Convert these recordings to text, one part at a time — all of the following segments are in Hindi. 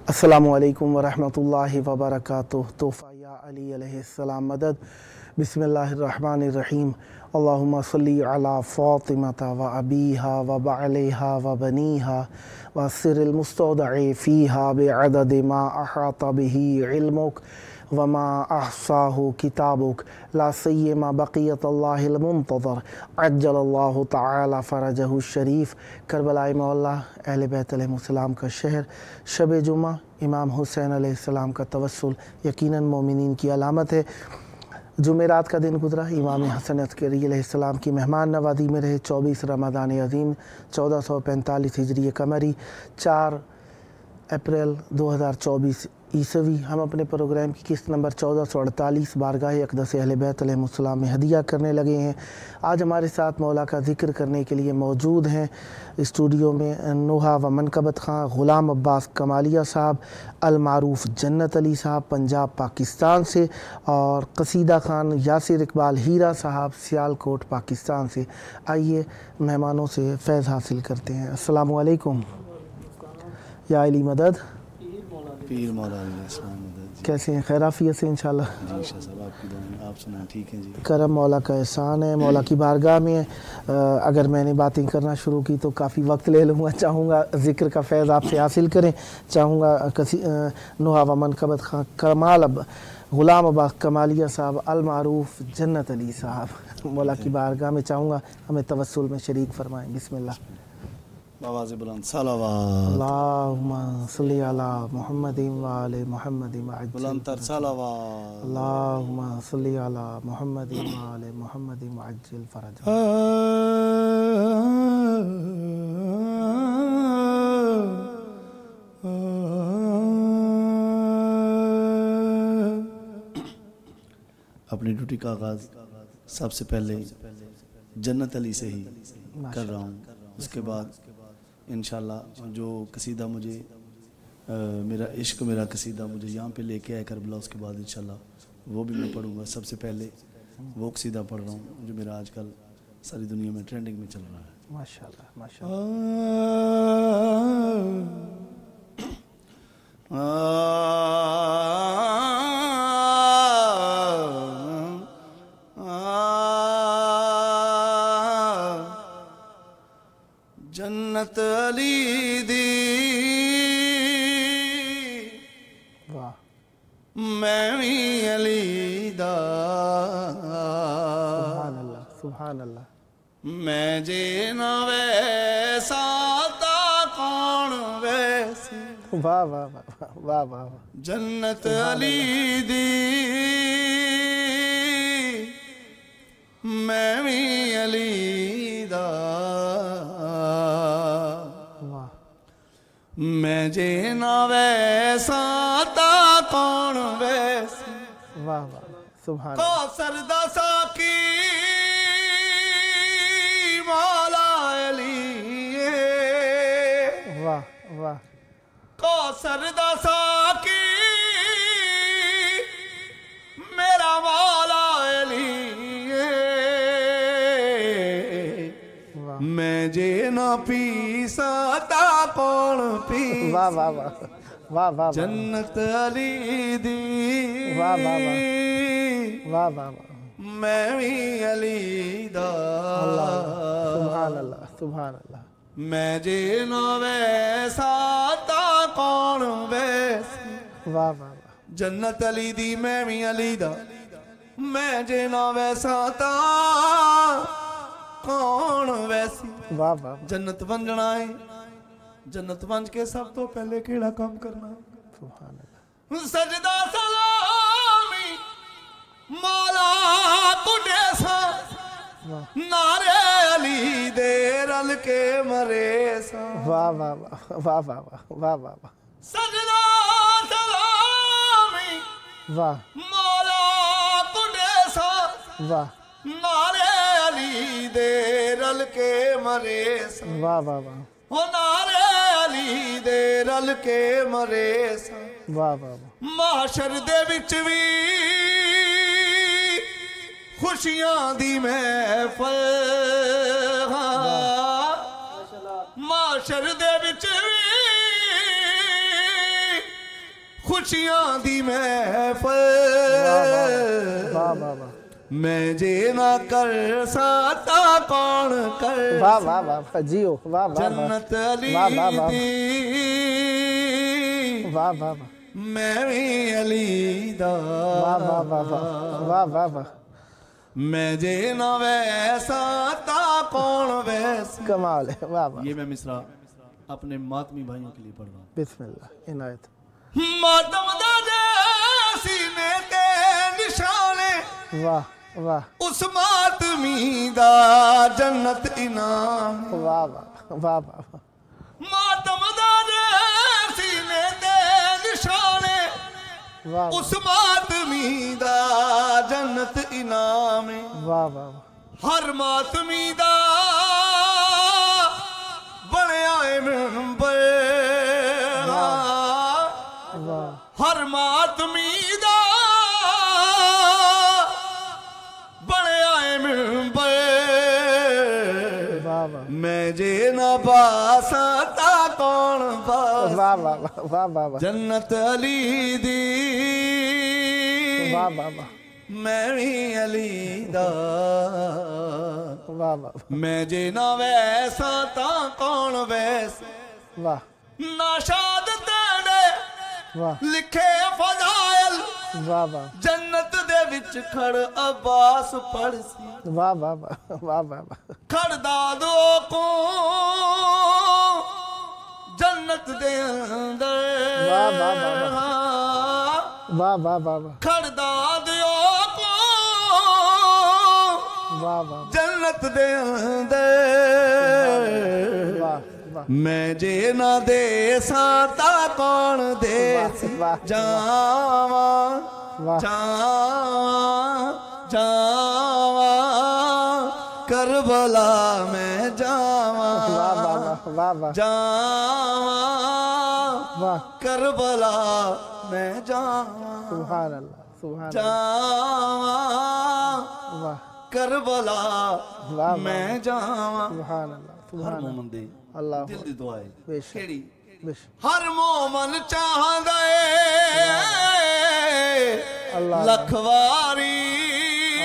अस्सलामुअलैकुम वरहमतुल्लाहि वबरकातुह। तोहफ़ा या अली अलैहिस्सलाम मदद। बिस्मिल्लाहिर्रहमानिर्रहीम। अल्लाहुम्मा सल्ली अला फ़ातिमता व अबीहा व बअलिहा व बनीहा व सिरिल मुस्तौदअ फ़ीहा बिअदद मा अहाता बिही इल्मुक व मा अहसाहु किताबुक ला सय्यमा बक़ियतुल्लाहिल मुंतज़र अज्जलल्लाहु तआला फ़रजहु शरीफ। करबलाए मौला अहले बैत अलैहिस्सलाम का शहर, शब जुमा इमाम हुसैन अलैहिस्सलाम का तवस्सुल यकीनन मोमिनीन की अलामत है। जुमेरात का दिन गुजरा, इमाम हसन अस्करी अलैहिस्सलाम की मेहमान नवाज़ी में रहे। 24 रमज़ान अज़ीम 1445 हिजरी कमरी 4 अप्रैल 2024 ईसवी। हम अपने प्रोग्राम की किस्त नंबर 1448 बारगाह अक़दस अहले बैत अलैहिस्सलाम में हदिया करने लगे हैं। आज हमारे साथ मौला का ज़िक्र करने के लिए मौजूद हैं स्टूडियो में नुहा व मनकबत खां, ग़ुलाम अब्बास कमालिया साहब, अलमारूफ़ जन्नत अली साहब पंजाब पाकिस्तान से, और कसीदा खान यासिर इकबाल हीरा साहब सियालकोट पाकिस्तान से। आइए मेहमानों से फैज़ हासिल करते हैं। अस्सलामु अलैकुम या अली मदद। पीर मौला मदद। कैसे हैं? खैराफियत से इंशाल्लाह। जी शाह साहब, आपकी दुआ, आप सुनाएं? ठीक है जी। करम मौला का एहसान है। मौला की बारगाह में अगर मैंने बातें करना शुरू की तो काफ़ी वक्त ले लूँगा। चाहूँगा ज़िक्र का फैज़ आपसे हासिल करें। चाहूँगा नुहा व मनकबत खां, कमाल ग़ुलाम अब्बास कमालिया साहब, अलमारूफ़ जन्नत अली साहब मौला की बारगाह में चाहूँगा हमें तवस्सुल में शरीक फरमाएँ। बिस्मिल्लाह। आवाज़ बुलंद सलावत। अल्लाहुम्मा सल्ली अला मुहम्मदिन व आले मुहम्मदिन बुलंद तर सलावत। अल्लाहुम्मा सल्ली अला मुहम्मदिन व आले मुहम्मदिन अज्जिल फरज। अपनी ड्यूटी का आगाज़ सबसे पहले जन्नत अली से ही कर रहा हूँ। उसके बाद इंशाल्लाह जो कसीदा मुझे मेरा इश्क मेरा कसीदा मुझे यहाँ पे लेके आए करबला, उसके बाद इंशाल्लाह वो भी मैं पढ़ूँगा। सबसे पहले वो कसीदा पढ़ रहा हूँ जो मेरा आजकल सारी दुनिया में ट्रेंडिंग में चल रहा है। माशाल्लाह माशाल्लाह। जन्नत अली दी वाह, मैं भी अली दा, सुभान अल्लाह सुभान अल्लाह। मैं जे न वैसा ता कौन वैसी। वाह वाह वाह वाह वाह। जन्नत अली दी मैं भी अली दा, मैं जे ना वैसा ता कौन वैसी। वाह वाह सुभान। कौसर दा साकी मौला अली, वाह वाह। कौसर दा साकी मेरा मौला अली, मैं जे ना पी सकता कौन पी। वाह वाह वाह वाह वाह। जन्नत अली दी वाह वाह वाह वाह वाह। मैं भी अली दा, सुभान अल्लाह सुभान अल्लाह। मैं जे ना वैसा ता कौन वैसी। वाह वाह वाह। जन्नत अली दी मैं भी अली दा, मैं जे ना वैसा ता कौन वैसी। वाह वाह। जन्नत वंजना है, जन्नत वंज के सब तो पहले केड़ा काम करना। सुभान अल्लाह। सजदा सलामी मौला कुडेसा नारे अली दे रल के मरे सा। वाह वाह वाह वाह वाह वाह वाह सजना सलामी वाह मौला कुडेसा वाह नारे अली दे रल के मरे सा। वाह वाह वाह हो नारे अली दे रल के मरे सा। वाह वाह वाह माशर दे विच भी खुशियां दी महफल, माशर दे विच भी खुशियां दी महफल। वाह वाह वाह मैं जे ना कर साता कौन कर। वाह वाह वाह जियो वाह वाह जन्नत अली दी वाह वाह वाह मैं भी अली दा। वाह वाह वाह वाह वाह वाह मैं जे ना वैसा ता कौन वैसा। कमाल है वाह वाह। ये मैं मिसरा अपने मातमी भाइयों के लिए पढ़ रहा हूँ। बिस्मिल्लाह इनायत। मातम दा सीने ते निशाने वाह वाह उस मातमी दा जन्नत इनाम। वाह वाह वाह वाह मातम दा सीने ते निशाने वाह उस मातमी दा जन्नत इनाम। वाह वाह हर मातमी दा बनया है मिंबर। वाह हर मातमी दा बनया है मिंबर। वाह वाह मैं जे ना बासा ता कौन बास। वाह वाह वाह वाह वाह जन्नत अली दी वाह वाह वाह मैं भी अली दा। वाह वाह मैं जे ना वैसा ता कौन वैसा। वाह नाशाद तेरे वाह लिखे फजाइल वाह वाह जन्नत दे विच खड़ अब्बास पड़सी। वाह वाह वाह वाह वाह खड़ दादो को जन्नत दे अंदर। वाह वाह वाह वाह वाह खड़ दादो को वाह वाह जन्नत दे अंदर। वाह वाह मैं जे ना दे साता कौन दे। वाह जावा वाह जावा करबला में जावा। वाह वाह वाह जावा वाह करबला में जावा। सुभान अल्लाह सुभान जावा वाह करबला वाह मैं जावा। सुभान अल्लाह हर सुभान मोमन दे अल्लाह दिल दी दुआ है बेशक केड़ी। बेशक हर मोमन चाहदा है अल्लाह लखवारी।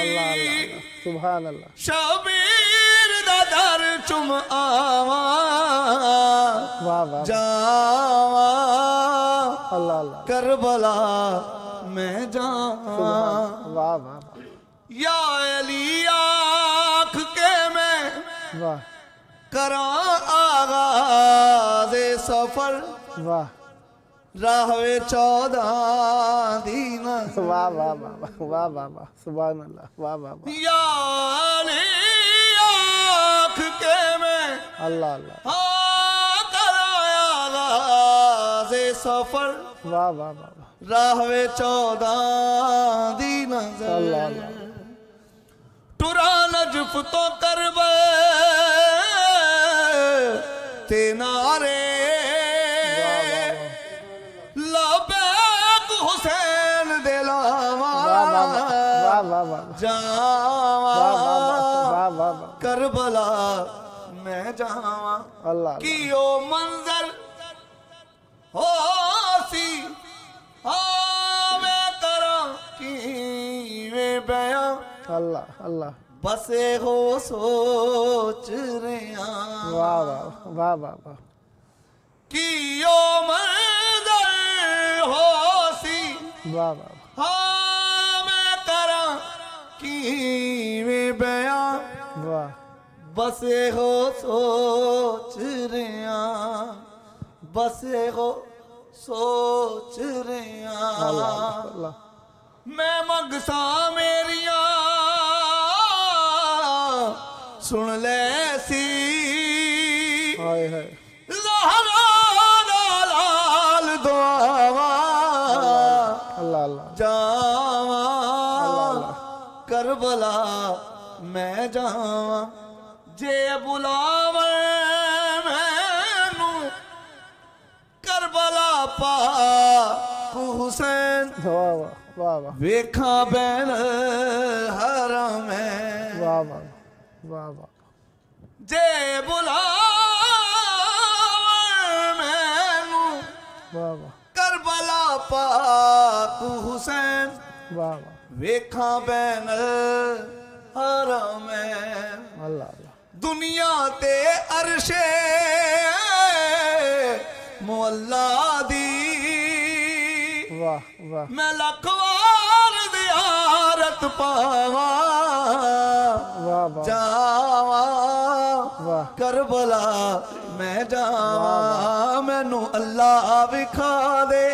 अल्लाह अल्लाह सुभान अल्लाह शबीर दा दर चुम आवा वाह वाह जावा अल्लाह अल्लाह करबला मैं जावा। वाह वाह या अली आँख के मैं वाह करा आगाज़े सफर। वाह राहवे 14 दीन। वाह वाह वाह वाह वाह वाह सुभान अल्लाह वाह वाह वाह या अली आँख के मैं अल्लाह अल्लाह कराया आगाज़े सफर। वाह वाह वाह राहवे 14 दीन। अल्लाह अल्लाह टुरा नजफ तो करबे ते नारे लबैक हुसैन दिलावा। वाह वाह वाह वाह जावा वाह वाह करबला मैं जावा। अल्लाह कि ओ मंजर हो सी हाँ मैं करा कि वे बयां। अल्लाह अल्लाह बसे हो सोच रहा वाह वाह वाह वाह वाह कि ओ मंजर हो सी वाह वाह हाँ मैं करा कि वे बयां। वाह बसे हो सोच रहा बसे हो सोच रहा। अल्लाह अल्लाह मैं मंगसा मेरिया सुन ले सी हाय हाय ज़हरा लाल दुआवा अल्लाह अल्लाह जावा करबला मैं जावा जे बुलावे मैनू करबला पा हुसैन वाह वाह वाह वाह वेखा बैन हरम में वाह वाह वाह वाह जे बुलावे मैनू वाह वाह करबला पाक हुसैन वाह वाह वेखा बैन हरम में अल्लाह अल्लाह दुनिया ते अरशे मुअल्ला दी वाह वाह मैं लखवार दियारत पावा वाह वाह जावा वाह करबला मैं जावा मैनू अल्लाह विखा दे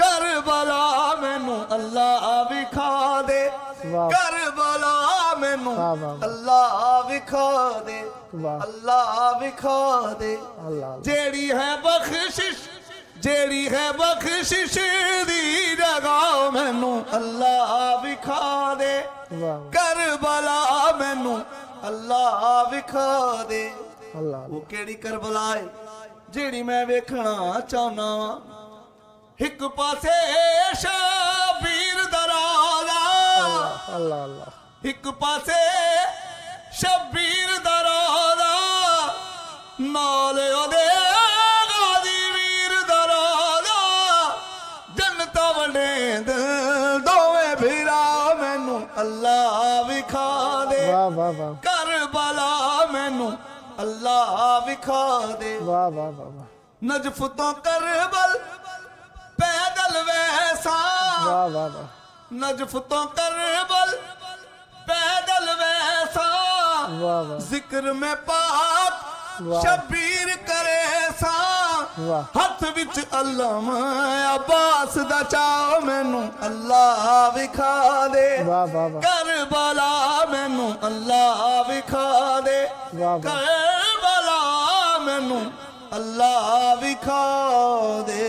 करबला मैनू अल्लाह विखा दे वाह करबला मैनू वाह वाह अल्लाह विखा दे वाह अल्लाह विखा दे अल्लाह जेड़ी है बख्शिश जेड़ी है बख्शिश दी जगह मैनू अल्लाह विखा दे वाह करबला मैनू अल्लाह विखा दे अल्लाह वो केड़ी करबला है जेड़ी मैं वेखना चाहना वा एक पासे शबीर दराजा अल्लाह अल्लाह एक पासे शबीर दराजा नाल ओदे गादी वीर दराजा जन्नत वंडे दिल दोवे भीरा मैनू अल्लाह विखा दे वाह वाह वाह करबला मैनू अल्लाह विखा दे वाह वाह वाह वाह नजफ तो करबल पैदल वैसा वाह वाह वाह नजफ तो करबल पैदल वैसा वाह वाह जिक्र में पाक वाह। शबीर करे सा वाह हथ विच अल्लाह अब्बास दा चाओ मैनू अल्लाह विखा दे वाह वाह वाह करबला मैनू अल्लाह विखा दे वाह वाह करबला मैनू अल्लाह विखा दे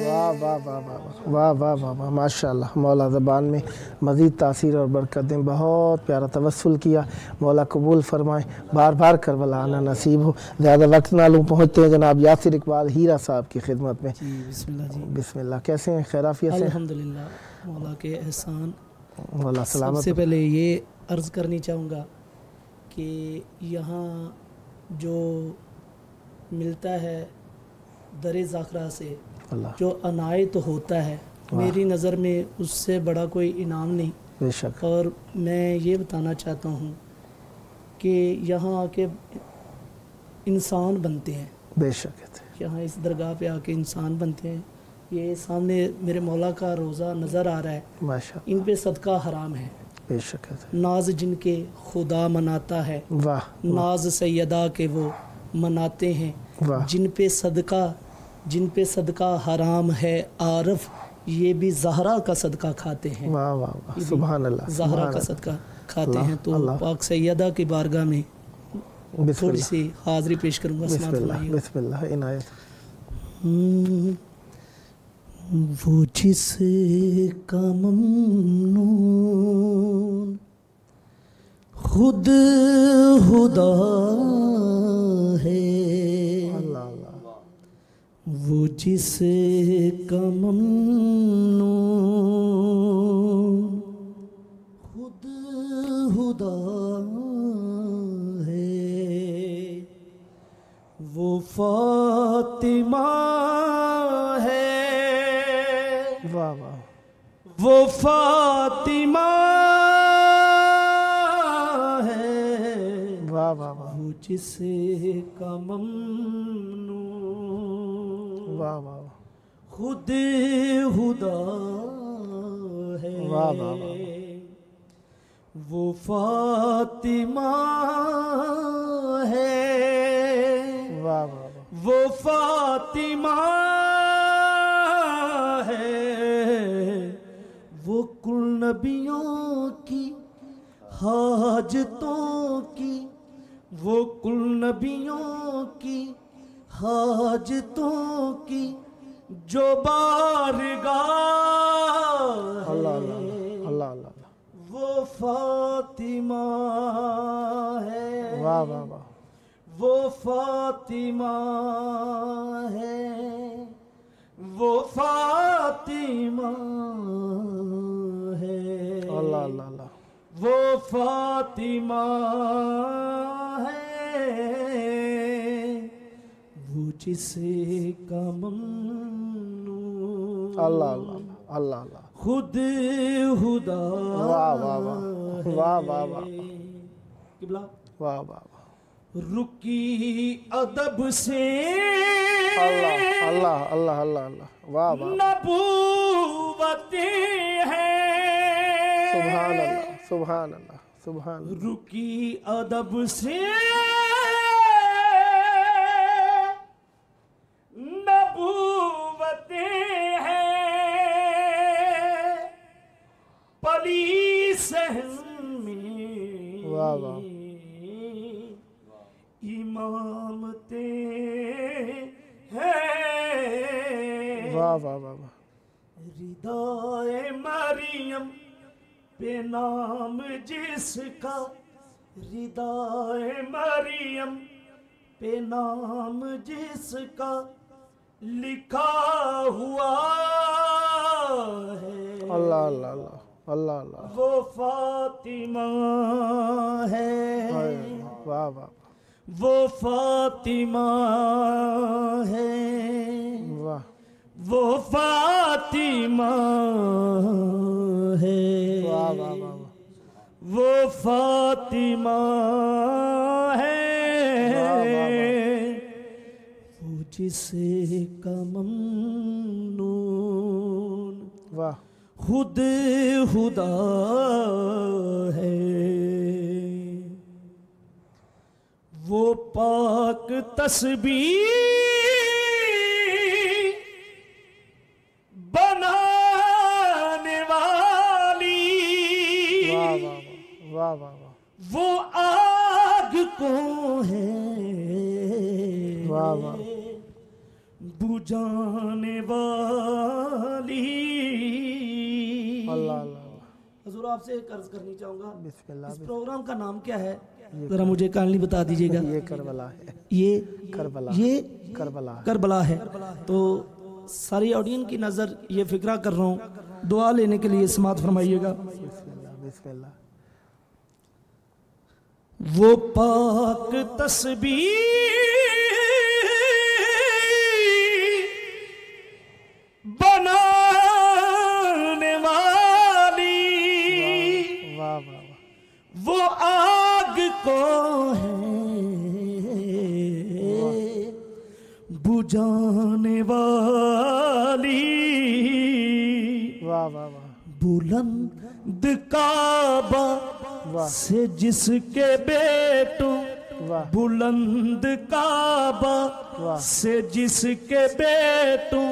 वाह वाह वाह वाह वाह वाह वाह वाह माशाअल्लाह मौला ज़बान में मज़ीद तासीर और बरकत दें। बहुत प्यारा तवस्सुल किया, मौला कबूल फरमाए, बार बार करबला आना नसीब हो। ज़्यादा वक्त ना लूँ, पहुँचते हैं जनाब यासिर इकबाल हीरा साहब की खिदमत में। बिस्मिल्लाह जी। बिस्मिल्लाह। कैसे हैं? खैराफियत से? अल्हम्दुलिल्लाह मौला के एहसान। मौला सलामत। सबसे पहले ये अर्ज़ करनी चाहूँगा कि यहाँ जो मिलता है दरे ज़ाखरा से अल्लाह जो अनायत होता है, मेरी नज़र में उससे बड़ा कोई इनाम नहीं। बेशक। और मैं ये बताना चाहता हूँ कि यहाँ आके इंसान बनते हैं, बेशक यहाँ इस दरगाह पे आके इंसान बनते हैं। ये सामने मेरे मौला का रोज़ा नज़र आ रहा है, माशा इन पे सदका हराम है। बेशक नाज जिनके खुदा मनाता है, वाह नाज सैयदा के वो मनाते हैं। वाह जिन पे सदका हराम है आरफ, ये भी ज़हरा का सदका खाते हैं। वाह वाह वाह सुभान अल्लाह। ज़हरा का सदका खाते अल्लाह, हैं। तो अल्लाह। पाक सैयदा की बारगाह में थोड़ी बिस्मिल्लाह सी हाज़री पेश करूँगा। बिस्मिल्लाह बिस्मिल्लाह इनायत। वो जिसका ममनून खुद खुदा है, अल्लाह अल्लाह। वो जिसका ममनून खुद खुदा है, वो फातिमा है, वाह वाह वो फातिमा है, वाह वाह वाह वो जिसका ममनून वाह वाह खुद खुदा है, वाह वाह वाह। वो फातिमा है, वाह वाह वो फातिमा है, वो कुल नबियों की हाजतों की, वो कुल नबियों की हाजतों की जो बारगाह अल्लाह है, अल्लाह अल्लाह, वो फातिमा है। वाह वाह वाह, वो फातिमा है, वो फातिमा है, अल्लाह अल्लाह अल्लाह, वो फातिमा है, वो जिसे का ममनून अल्लाह अल्लाह अल्लाह अल्लाह, खुद हुदा वाह वाह वाह, वाह वाह वाह, किबला वाह वाह वाह, रुकी अदब से अल्लाह अल्लाह अल्लाह अल्लाह अल्लाह, वाह वाह, नबूवतें हैं। सुभान अल्लाह सुभान अल्लाह सुभान अल्लाह, रुकी अदब से नबूवतें हैं, पली सहन में वाह वाह, इमामते हैं। वाह वाह वाह वाह, रिदाए मरियम पे नाम जिसका, रिदाए मरियम पे नाम जिसका लिखा हुआ है, अल्लाह अल्लाह अल्लाह अल्लाह अल्लाह, वो फातिमा है। वाह वाह, वो फातिमा है, वाह, वो फातिमा है, वाह वाह वाह, वो फातिमा है, वो जिसे का ममनून वाह, खुद हुदा है, वो पाक तस्बीह बनाने वाली, वाह वाह वाह वाह वाह, वो आग को है वाह वाह, बुझाने वाली। अल्लाह अल्लाह, हुजूर आपसे एक अर्ज करनी चाहूँगा, बिस्मिल्लाह, इस प्रोग्राम का नाम क्या है, जरा मुझे काइंडली बता दीजिएगा। ये करबला है, ये करबला, ये करबला है, करबला है। तो सारी ऑडियंस की नज़र ये फिक्रा कर रहा हूँ, दुआ लेने के लिए समात फरमाइएगा। बिस्मिल्लाह बिस्मिल्लाह, वो पाक तस्बीह बनाने वाली, वाह वाह वाह, वो आग को है बुझाने वाली, वाह वाह वाह, बुलंद काबा वाह, से जिसके बेटों, वाह, बुलंद काबा वाह, से जिसके बेटों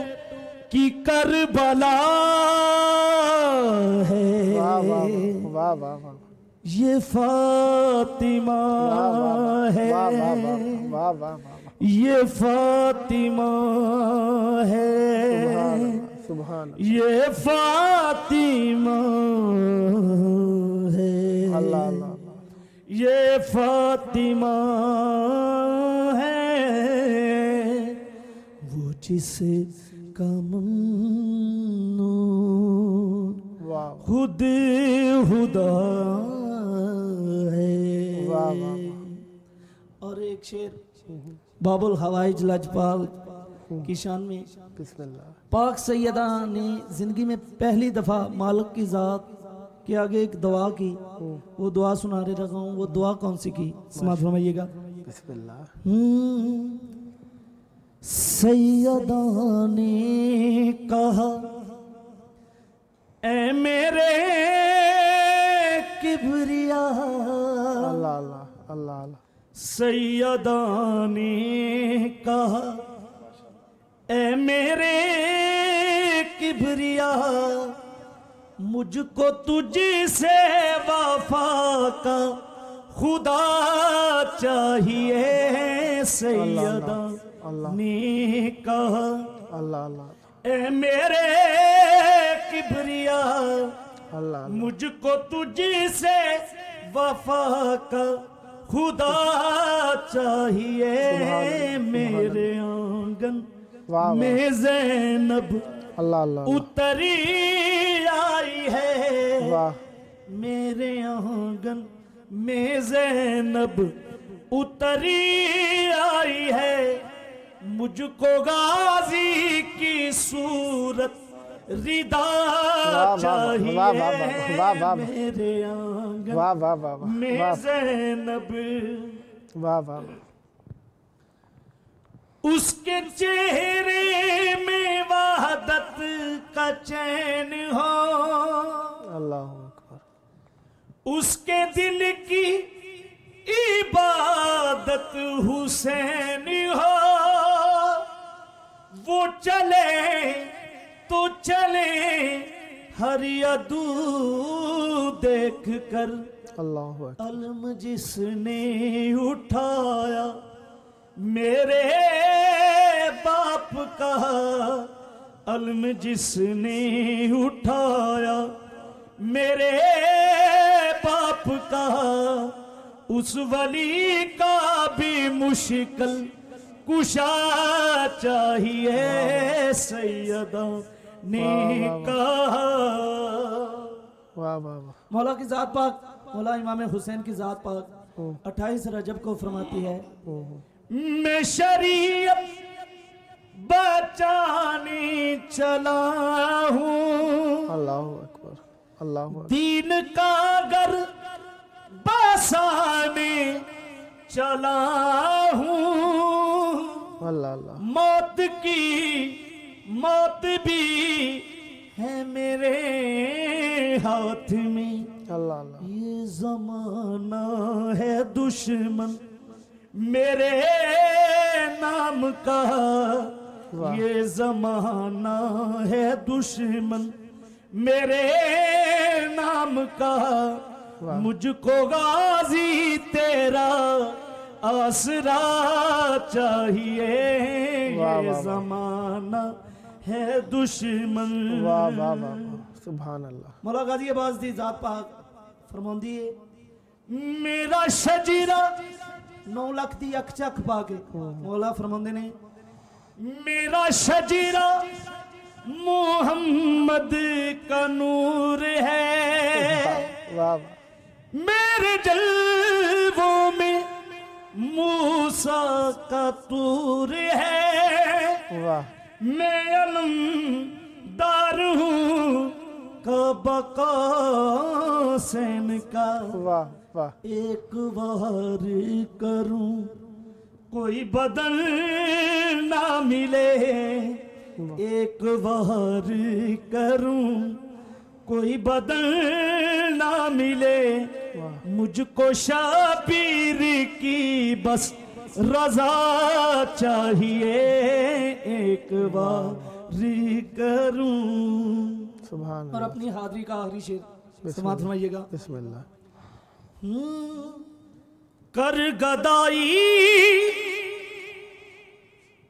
की करबला है, वाह वाह वाह वाह वाह, ये फातिमा है, वाह वाह वाह वाह वाह, ये फातिमा है, सुभान ये फातिमा है, अल्लाह अल्लाह, ये फातिमा है, वो जिसे का ममनून वाह खुद हुदा है। वाह वाह, और एक शेर बाबुल हवाइज लजपाल की शान में, बिस्मिल्लाह, पाक सैयदा ने जिंदगी में पहली दफा मालिक की जात के आगे एक दुआ की, वो दुआ सुनाने लगा हूँ। वो दुआ कौन सी की, समाज फरमाइएगा। बिस्मिल्लाह, सैयदा ने कहा, ए मेरे किबरिया, अल्लाह अल्लाह अल्लाह अल्लाह, सैयदा ने कहा, ए मेरे किबरिया मुझको तुझसे वफा का खुदा चाहिए सैयदा ने कहा। अल्लाह अल्लाह ए मेरे किबरिया अल्लाह मुझको तुझसे वफा का खुदा चाहिए। मेरे आंगन में ज़ैनब अल्लाह अल्लाह उतरी आई है। वाह मेरे आंगन में ज़ैनब उतरी आई है। मुझको गाजी की सूरत रिदा चाहिए। मेरे आंगन वाह वाह वाह में ज़ैनब वाह वाह उसके चेहरे में वहदत का चैन हो। अल्लाह अकबर। उसके दिल की इबादत हुसैन हो। वो चले तो चले हर अदू देख कर। अल्लाह अकबर। अलम जिसने उठाया मेरे बाप का, अलम जिसने उठाया मेरे बाप का, उस वली का भी मुश्किल कुशा चाहिए सैयदा ने कहा। वाह वाह वाह। मौला की जात पाक, मौला इमाम हुसैन की जात पाक 28 रजब को फरमाती है, मैं शरीयत बचाने चला हूँ। अल्लाह अकबर अल्लाह अकबर। दीन का घर बसाने चला हूँ। अल्लाह अल्लाह। मौत भी है मेरे हाथ में। अल्लाह अल्लाह। ये जमाना है दुश्मन मेरे नाम का। ये जमाना है दुश्मन मेरे नाम का। मुझको गाजी तेरा आसरा चाहिए। ये जमाना है दुश्मन। वाह वाह वाह सुभान अल्लाह। मौला गाजी आबाद दी जात पाक फरमांदी है, मेरा शजीरा 9 लाख दी अख चख पा के मौला फरमांदे ने, मेरा शजीरा मोहम्मद का नूर है। वाह मेरे जलवों में मूसा का तूर है। वाह। मैं अलमदार हूँ बका सैन का। वाह वाह। एक वार करूं कोई बदल ना मिले। एक वार करूं कोई बदल ना मिले। मुझको शाबीर की बस रजा चाहिए। एक बार करूं। सुभान और अपनी हाजिरी का आखिरी शेर समाप्त फरमाइएगा। बिस्मिल्लाह। कर गदाई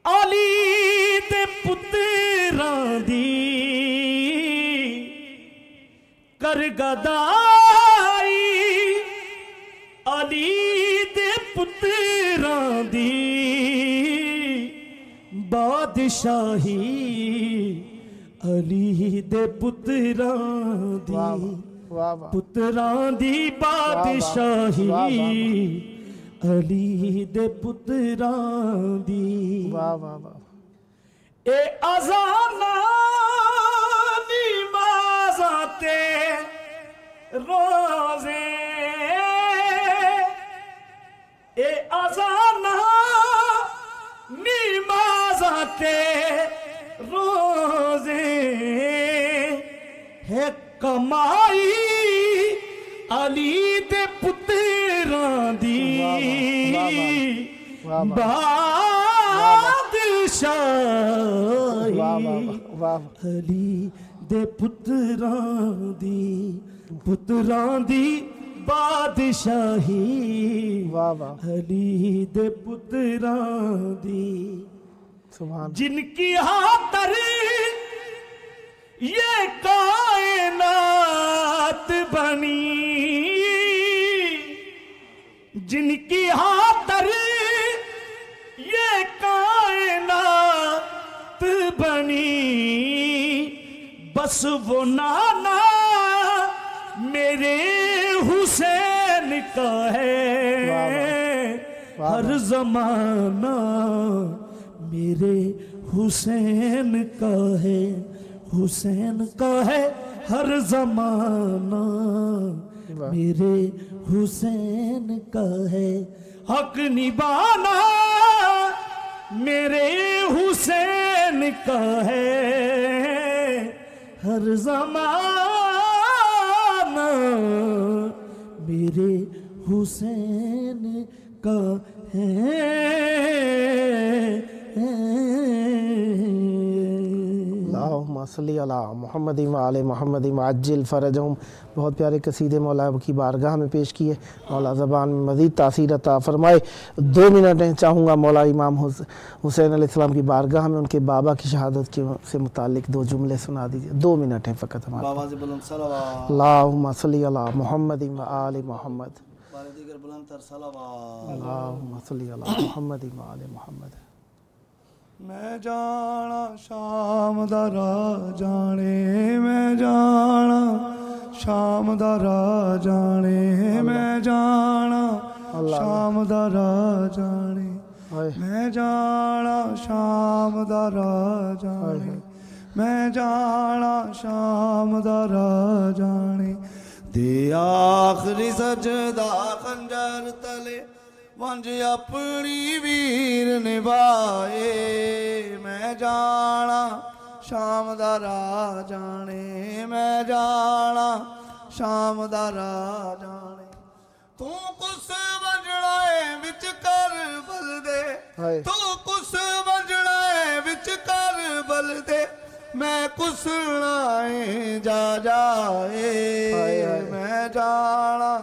अली दे पुत्रां दी। कर गदाई अली दे पुत्रां दी। बादशाही अली दे पुत्रां दी। पुत्रां दी बादशाही अली दे पुत्रां दी। वाह वाह वाह। ए अज़ाना नमाज़ां ते रोज़े। ए अज़ाना नमाज़ां ते रोज़े है कमाई अली दे पुत्रां दी। बादशाही अली दे पुत्रां पुत्रां दी बादशाही वाह वाह अली दे पुत्रां दी सुभान जिनकी हातर ये कायनात बनी जिनकी हातर ये कायनात बनी बस वो नाना मेरे हुसैन का है हर जमाना मेरे हुसैन का है हुसैन का है हर जमाना मेरे हुसैन का है हक निभाना मेरे हुसैन का है हर जमाना मेरे हुसैन का है अल्लाहुम्मा सल्ली अला मुहम्मद व आले मुहम्मद अज्जिल फरजहुम। बहुत प्यारे कसीदे मौला की बारगाह में पेश किए। मौला ज़बान में मज़ीद तासीर अता फरमाए। 2 मिनट चाहूँगा मौला इमाम हुसैन अलैहिस्सलाम की बारगाह में उनके बाबा की शहादत के से मुतालिक 2 जुमले सुना दीजिए। 2 मिनट हैं फ़कत हमारे। अल्लाहुम्मा सल्ली अला मुहम्मद व आले मुहम्मद अल्लाहुम्मा सल्ली अला मुहम्मद व आले मुहम्मद। मैं जाना शाम दा राह जाने मैं जाना शाम दा राह जाने मैं जाना शाम दा राह जाने मैं जाना शाम दा राह जाने मैं जाना शाम दा राह जाने दे आखरी सजदा खंजर तले वंज अपनी वीर निभाए मैं जाना शाम दा राह जाने मैं जाना शाम दा राह जाने तू कुछ वजड़ा है विच कर बल दे तू कुछ वजड़ा है विच कर बल दे मैं कुछ नाए जा जाए मैं जाना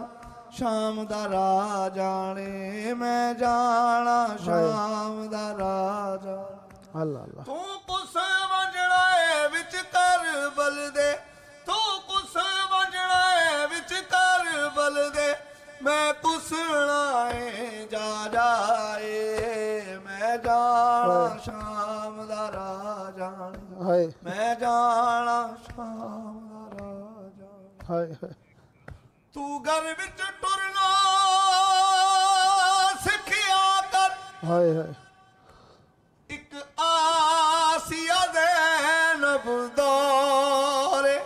शाम दा राह जाने मैं जाना शाम दा राह जाने अल्लाह अल्लाह तू कुछ वजड़ा है विच कर बल दे तू कुछ वजड़ा है विच कर बल दे मैं कुछ नाए जा जाए मैं जाना शाम दा राह जाने मैं जाना शाम दा राह जाने तू घर विच टुरना सिखिया कर एक आसिया ज़ैनब दौरे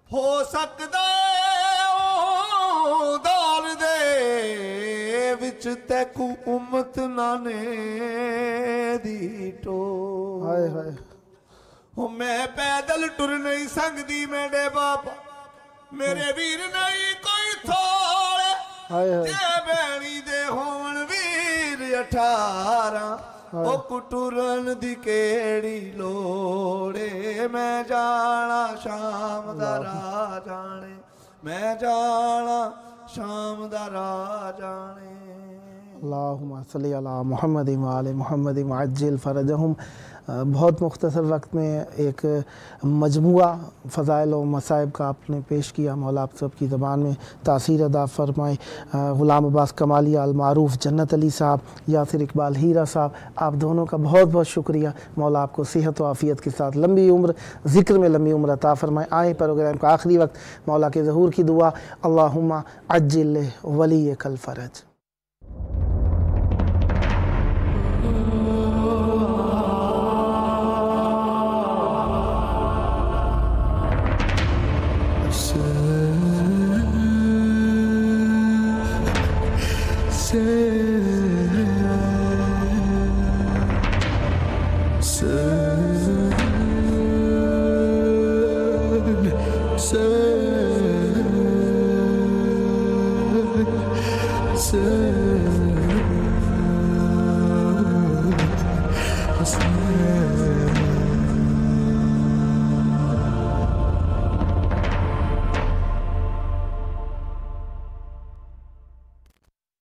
हो सकदा दौर दे विच तैकू उम्मत नाने दी टो मैं पैदल टुर नहीं सकदी मेरे बाबा मेरे वीर नहीं कोई थोड़े जे बैणी दे होवन वीर 18 ओ कुटुरन दी केड़ी लोड़े मैं जाना शाम दा राह जाने मैं जाना शाम दा राह जाने। अल्लाहुम्मा सल्ली अला मुहम्मद व आले मुहम्मद अज्जिल फरजहुम। बहुत मुख्तसर वक्त में एक मजमुआ फ़ज़ाइल और मसाइब का आपने पेश किया। मौला आप सब की ज़बान में तासीर अदा फरमाए। ग़ुलाम अब्बास कमालिया अल मारूफ़ जन्नत अली साहब, यासिर इकबाल हीरा साहब, आप दोनों का बहुत बहुत शुक्रिया। मौला आपको सेहत व आफ़ियत के साथ लंबी उम्र, ज़िक्र में लंबी उम्र अता फरमाए। आए प्रोग्राम का आखिरी वक्त मौला के ज़हूर की दुआ, अल्लाहुम्मा अज्जिल वलीयकल फ़रज। Sen